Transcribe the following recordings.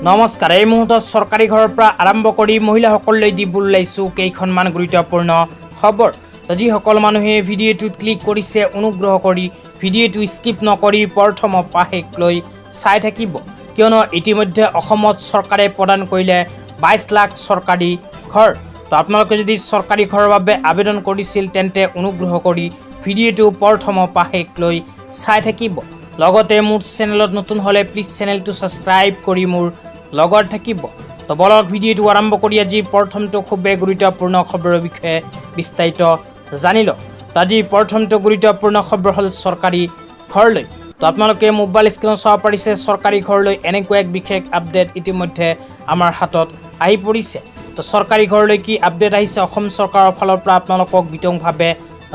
নমস্কাৰ। এই মুহূৰ্তত চৰকাৰী ঘৰৰ পৰা আৰম্ভ কৰি মহিলাসকললৈ দিবলৈ ওলাইছোঁ কেইখনমান গুৰুত্বপূৰ্ণ খবৰ। যিসকল মানুহে ভিডিঅ'টোত ক্লিক কৰিছে অনুগ্ৰহ কৰি ভিডিঅ'টো স্কিপ নকৰি প্ৰথমৰ পৰা শেষলৈ চাই থাকিব, কিয়নো ইতিমধ্যে অসমত চৰকাৰে প্ৰদান কৰিলে 22 লাখ চৰকাৰী ঘৰ। তো আপোনালোকে যদি চৰকাৰী ঘৰৰ বাবে আবেদন কৰিছিল তেন্তে অনুগ্ৰহ কৰি ভিডিঅ'টো প্ৰথমৰ পৰা শেষলৈ চাই থাকিব। লগতে মোৰ চেনেলত নতুন হ'লে প্লিজ চেনেলটো ছাবস্ক্ৰাইব কৰি মোৰ লগত থাকিব। তো বলক ভিডিঅ'টো আৰম্ভ কৰি আজি প্ৰথমটো খুবেই গুৰুত্বপূৰ্ণ খবৰৰ বিষয়ে বিস্তাৰিত জানি লওঁ। তো আজি প্ৰথমটো গুৰুত্বপূৰ্ণ খবৰ হ'ল চৰকাৰী ঘৰলৈ। তো আপোনালোকে মোবাইল স্ক্ৰীনত চাব পাৰিছে চৰকাৰী ঘৰলৈ এনেকুৱা এক বিশেষ আপডেট ইতিমধ্যে আমাৰ হাতত আহি পৰিছে। তো চৰকাৰী ঘৰলৈ কি আপডেট আহিছে অসম চৰকাৰৰ ফালৰ পৰা আপোনালোকক বিতংভাৱে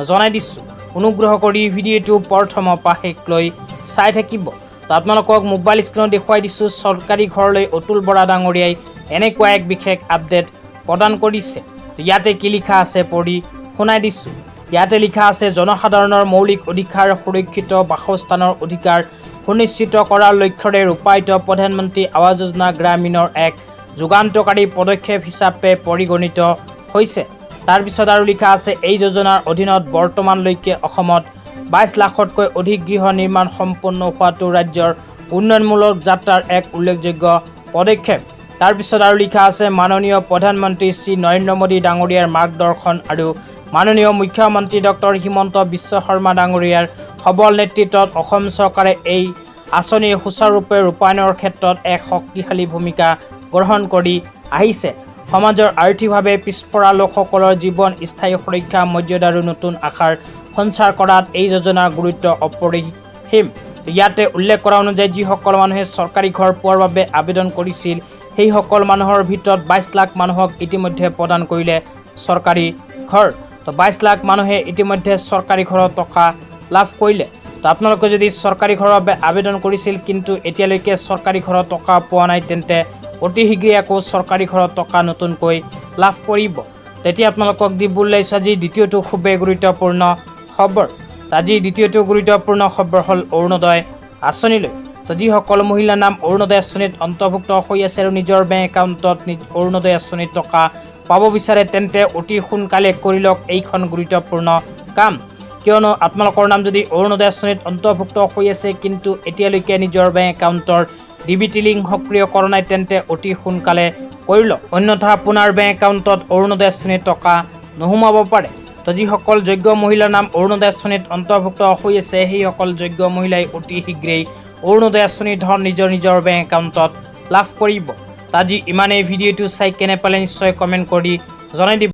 জনাই দিছোঁ। অনুগ্ৰহ কৰি ভিডিঅ'টো প্ৰথমৰ পৰা শেষলৈ চাই থাকিব। তো আপোনালোকক মোবাইল স্ক্ৰীনত দেখুৱাই দিছোঁ চৰকাৰী ঘৰলৈ অতুল বৰা ডাঙৰীয়াই এনেকুৱা এক বিশেষ আপডেট প্ৰদান কৰিছে। তো ইয়াতে কি লিখা আছে পঢ়ি শুনাই দিছোঁ। ইয়াতে লিখা আছে, জনসাধাৰণৰ মৌলিক অধিকাৰ সুৰক্ষিত বাসস্থানৰ অধিকাৰ সুনিশ্চিত কৰাৰ লক্ষ্যৰে ৰূপায়িত প্ৰধানমন্ত্ৰী আৱাস যোজনা গ্ৰামীণৰ এক যুগান্তকাৰী পদক্ষেপ হিচাপে পৰিগণিত হৈছে। তাৰপিছত আৰু লিখা আছে, এই যোজনাৰ অধীনত বৰ্তমানলৈকে অসমত 22 লাখতকৈ অধিক গৃহ নিৰ্মাণ সম্পন্ন হোৱাটো ৰাজ্যৰ উন্নয়নমূলক যাত্ৰাৰ এক উল্লেখযোগ্য পদক্ষেপ। তাৰপিছত আৰু লিখা আছে, মাননীয় প্ৰধানমন্ত্ৰী শ্ৰী নৰেন্দ্ৰ মোদী ডাঙৰীয়াৰ মাৰ্গদৰ্শন আৰু মাননীয় মুখ্যমন্ত্ৰী ডক্টৰ হিমন্ত বিশ্ব শৰ্মা ডাঙৰীয়াৰ সবল নেতৃত্বত অসম চৰকাৰে এই আঁচনিৰ সুচাৰুৰূপে ৰূপায়ণৰ ক্ষেত্ৰত এক শক্তিশালী ভূমিকা গ্ৰহণ কৰি আহিছে। সমাজৰ আৰ্থিকভাৱে পিছপৰা লোকসকলৰ জীৱন স্থায়ী সুৰক্ষা মৰ্যাদাৰো নতুন আশাৰ সঞ্চাৰ কৰাত এই যোজনাৰ গুৰুত্ব অপৰিসীম। ইয়াতে উল্লেখ কৰা অনুযায়ী যিসকল মানুহে চৰকাৰী ঘৰ পোৱাৰ বাবে আবেদন কৰিছিল সেইসকল মানুহৰ ভিতৰত 22 লাখ মানুহক ইতিমধ্যে প্ৰদান কৰিলে চৰকাৰী ঘৰ। তো 22 লাখ মানুহে ইতিমধ্যে চৰকাৰী ঘৰৰ টকা লাভ কৰিলে। তো আপোনালোকে যদি চৰকাৰী ঘৰৰ বাবে আবেদন কৰিছিল কিন্তু এতিয়ালৈকে চৰকাৰী ঘৰৰ টকা পোৱা নাই তেন্তে অতি শীঘ্ৰে আকৌ চৰকাৰী ঘৰৰ টকা নতুনকৈ লাভ কৰিব। তেতিয়া আপোনালোকক দিবলৈ ওলাইছোঁ আজি দ্বিতীয়টো খুবেই গুৰুত্বপূৰ্ণ খবৰ। আজি দ্বিতীয়টো গুৰুত্বপূৰ্ণ খবৰ হ'ল অৰুণোদয় আঁচনিলৈ। তো যিসকল মহিলাৰ নাম অৰুণোদয় আঁচনিত অন্তৰ্ভুক্ত হৈ আছে আৰু নিজৰ বেংক একাউণ্টত অৰুণোদয় আঁচনিৰ টকা পাব বিচাৰে তেন্তে অতি সোনকালে কৰি লওক এইখন গুৰুত্বপূৰ্ণ কাম। কিয়নো আপোনালোকৰ নাম যদি অৰুণোদয় আঁচনিত অন্তৰ্ভুক্ত হৈ আছে কিন্তু এতিয়ালৈকে নিজৰ বেংক একাউণ্টৰ DBT লিংক সক্ৰিয় কৰা নাই তেন্তে অতি সোনকালে কৰি লওক, অন্যথা আপোনাৰ বেংক একাউণ্টত অৰুণোদয় আঁচনিৰ টকা নোসোমাব পাৰে। তো যিসকল যোগ্য মহিলাৰ নাম অৰুণোদয় আঁচনিত অন্তৰ্ভুক্ত হৈ আছে সেইসকল যোগ্য মহিলাই অতি শীঘ্ৰেই অৰুণোদয় আঁচনিৰ ধন নিজৰ বেংক একাউণ্টত লাভ কৰিব। আজি ইমানেই। ভিডিঅ'টো চাই কেনে পালে নিশ্চয় কমেণ্ট কৰি জনাই দিব।